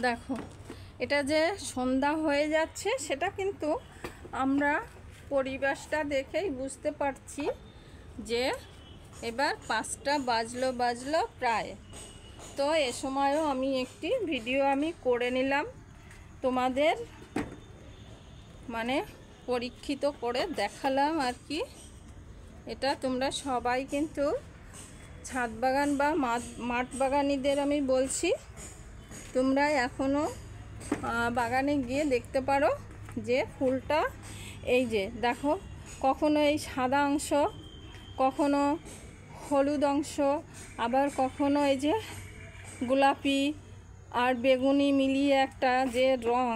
দেখো এটা যে সন্ধ্যা হয়ে যাচ্ছে সেটা কিন্তু আমরা পরিবেশটা দেখেই বুঝতে পারছি যে এবার 5টা বাজলো প্রায়। তো এ সময়ও আমি একটি ভিডিও করে নিলাম, তোমাদের মানে পরীক্ষিত করে দেখালাম আর কি। এটা তোমরা সবাই কিন্তু ছাদ বাগান বা মাঠ বাগানিদের আমি বলছি, তোমরা এখনও বাগানে গিয়ে দেখতে পারো যে ফুলটা এই যে দেখো, কখনো এই সাদা অংশ, কখনো হলুদ অংশ, আবার কখনো এই যে গোলাপি আর বেগুনি মিলিয়ে একটা যে রং,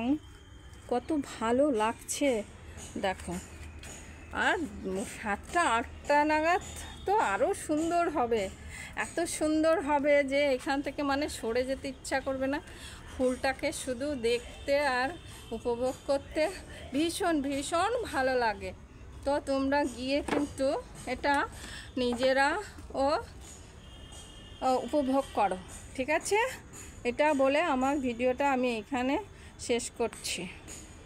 কত ভালো লাগছে দেখো। আর 7টা 8টা নাগাদ তো আরও সুন্দর হবে, এত সুন্দর হবে যে এখান থেকে মানে সরে যেতে ইচ্ছা করবে না। ফুলটাকে শুধু দেখতে আর উপভোগ করতে ভীষণ ভীষণ ভালো লাগে। তো তোমরা গিয়ে কিন্তু এটা নিজেরা উপভোগ করো, ঠিক আছে? এটা বলে আমার ভিডিওটা আমি এখানে শেষ করছি।